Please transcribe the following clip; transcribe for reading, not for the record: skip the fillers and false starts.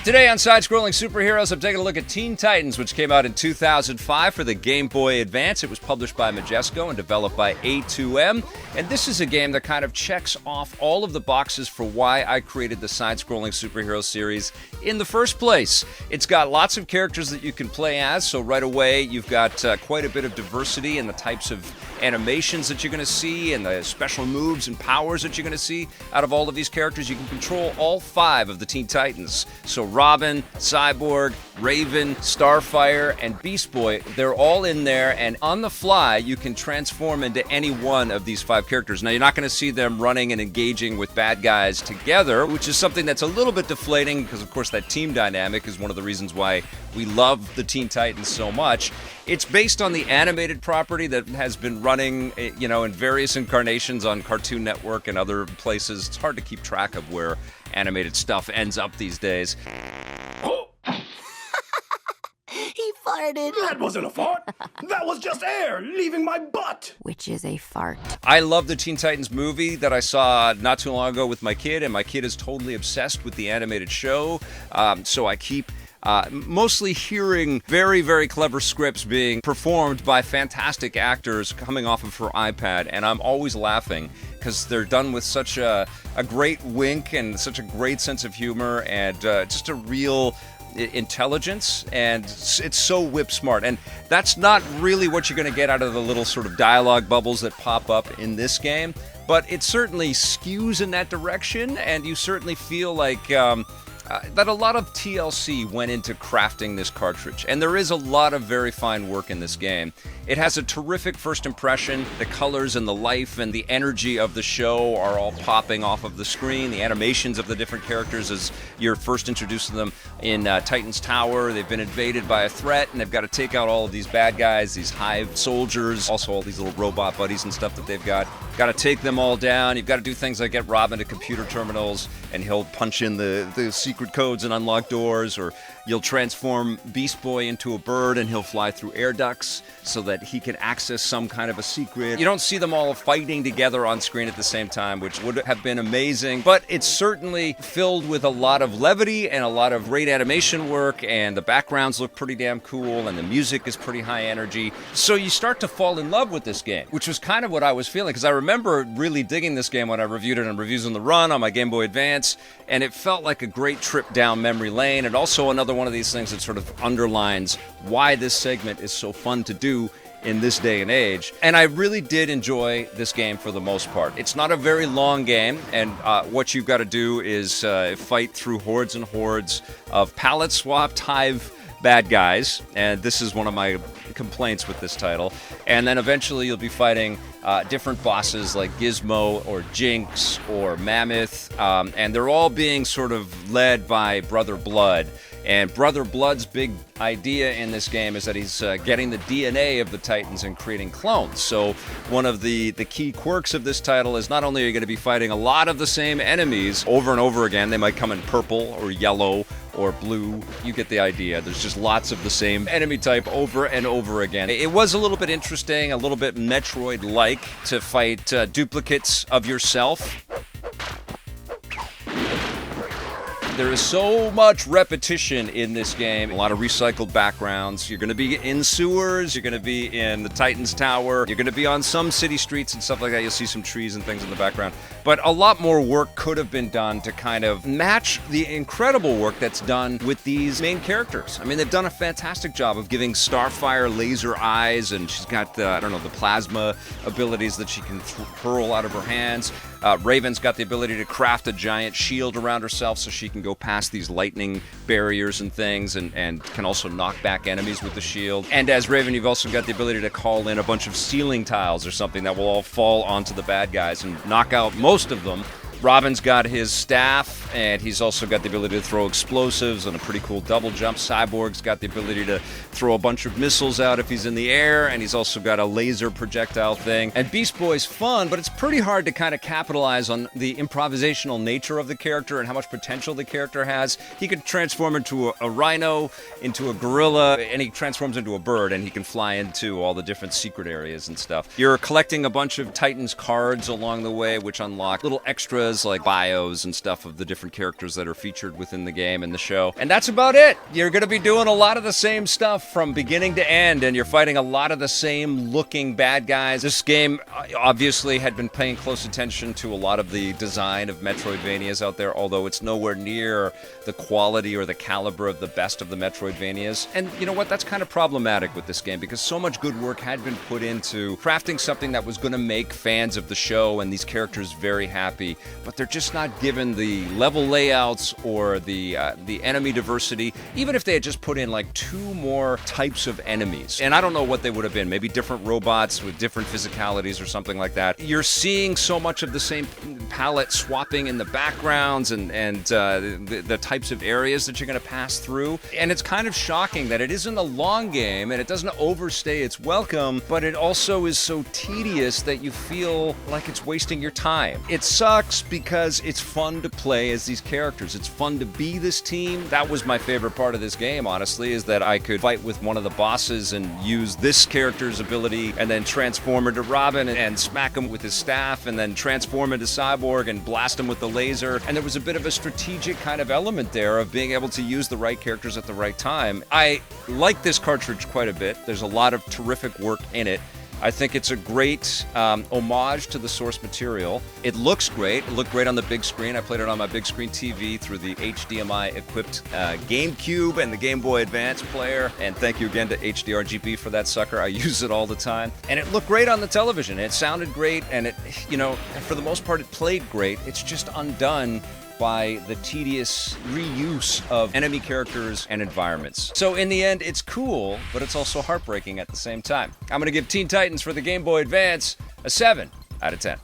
Today on Side-Scrolling Superheroes, I'm taking a look at Teen Titans, which came out in 2005 for the Game Boy Advance. It was published by Majesco and developed by A2M. And this is a game that kind of checks off all of the boxes for why I created the Side-Scrolling Superhero series in the first place. It's got lots of characters that you can play as, so right away you've got quite a bit of diversity in the types of animations that you're going to see and the special moves and powers that you're going to see out of all of these characters. You can control all 5 of the Teen Titans. So Robin, Cyborg, Raven, Starfire, and Beast Boy, they're all in there, and on the fly you can transform into any one of these 5 characters. Now, you're not going to see them running and engaging with bad guys together, which is something that's a little bit deflating because, of course, that team dynamic is one of the reasons why we love the Teen Titans so much. It's based on the animated property that has been running, in various incarnations on Cartoon Network and other places. It's hard to keep track of where animated stuff ends up these days. He farted. That wasn't a fart. That was just air leaving my butt. Which is a fart. I love the Teen Titans movie that I saw not too long ago with my kid, and my kid is totally obsessed with the animated show. So I keep mostly hearing very, very clever scripts being performed by fantastic actors coming off of her iPad, and I'm always laughing because they're done with such a great wink and such a great sense of humor and just a real intelligence, and it's so whip smart. And that's not really what you're going to get out of the little sort of dialogue bubbles that pop up in this game, but it certainly skews in that direction, and you certainly feel like that a lot of TLC went into crafting this cartridge, and there is a lot of very fine work in this game. It has a terrific first impression. The colors and the life and the energy of the show are all popping off of the screen. The animations of the different characters as you're first introduced to them in Titan's Tower. They've been invaded by a threat, and they've got to take out all of these bad guys, these hive soldiers, also all these little robot buddies and stuff that they've got. Got to take them all down. You've got to do things like get Robin to computer terminals, and he'll punch in the secret codes and unlock doors, or you'll transform Beast Boy into a bird and he'll fly through air ducts so that he can access some kind of a secret. You don't see them all fighting together on screen at the same time, which would have been amazing, but it's certainly filled with a lot of levity and a lot of great animation work, and the backgrounds look pretty damn cool, and the music is pretty high energy. So you start to fall in love with this game, which was kind of what I was feeling, because I remember really digging this game when I reviewed it on Reviews on the Run on my Game Boy Advance, and it felt like a great trip down memory lane, and also another one of these things that sort of underlines why this segment is so fun to do in this day and age. And I really did enjoy this game for the most part. It's not a very long game, and what you've got to do is fight through hordes and hordes of palette-swapped hive bad guys, and this is one of my complaints with this title. And then eventually you'll be fighting different bosses like Gizmo or Jinx or Mammoth, and they're all being sort of led by Brother Blood. And Brother Blood's big idea in this game is that he's getting the DNA of the Titans and creating clones. So one of the key quirks of this title is not only are you going to be fighting a lot of the same enemies over and over again, they might come in purple or yellow or blue, you get the idea. There's just lots of the same enemy type over and over again. It was a little bit interesting, a little bit Metroid-like to fight duplicates of yourself. There is so much repetition in this game, a lot of recycled backgrounds. You're going to be in sewers, you're going to be in the Titan's Tower, you're going to be on some city streets and stuff like that. You'll see some trees and things in the background. But a lot more work could have been done to kind of match the incredible work that's done with these main characters. I mean, they've done a fantastic job of giving Starfire laser eyes, and she's got the plasma abilities that she can hurl out of her hands. Raven's got the ability to craft a giant shield around herself so she can go past these lightning barriers and things, and can also knock back enemies with the shield. And as Raven, you've also got the ability to call in a bunch of ceiling tiles or something that will all fall onto the bad guys and knock out most of them. Robin's got his staff, and he's also got the ability to throw explosives and a pretty cool double jump. Cyborg's got the ability to throw a bunch of missiles out if he's in the air, and he's also got a laser projectile thing. And Beast Boy's fun, but it's pretty hard to kind of capitalize on the improvisational nature of the character and how much potential the character has. He could transform into a rhino, into a gorilla, and he transforms into a bird, and he can fly into all the different secret areas and stuff. You're collecting a bunch of Titans cards along the way, which unlock little extra extras like bios and stuff of the different characters that are featured within the game and the show. And that's about it. You're going to be doing a lot of the same stuff from beginning to end, and you're fighting a lot of the same looking bad guys. This game obviously had been paying close attention to a lot of the design of Metroidvanias out there, although it's nowhere near the quality or the caliber of the best of the Metroidvanias. And you know what? That's kind of problematic with this game because so much good work had been put into crafting something that was going to make fans of the show and these characters very happy, but they're just not given the level layouts or the enemy diversity. Even if they had just put in like 2 more types of enemies, and I don't know what they would have been, maybe different robots with different physicalities or something like that. You're seeing so much of the same palette swapping in the backgrounds and the types of areas that you're going to pass through, and it's kind of shocking that it isn't a long game and it doesn't overstay its welcome, but it also is so tedious that you feel like it's wasting your time. It sucks because it's fun to play as these characters. It's fun to be this team. That was my favorite part of this game, honestly, is that I could fight with one of the bosses and use this character's ability and then transform into Robin and smack him with his staff and then transform into Cyborg and blast him with the laser. And there was a bit of a strategic kind of element there of being able to use the right characters at the right time. I like this cartridge quite a bit. There's a lot of terrific work in it. I think it's a great homage to the source material. It looks great. It looked great on the big screen. I played it on my big screen TV through the HDMI-equipped GameCube and the Game Boy Advance player. And thank you again to HDR-GB for that sucker. I use it all the time. And it looked great on the television. It sounded great, and it, you know, for the most part, it played great. It's just undone by the tedious reuse of enemy characters and environments. So in the end, it's cool, but it's also heartbreaking at the same time. I'm going to give Teen Titans for the Game Boy Advance a 7 out of 10.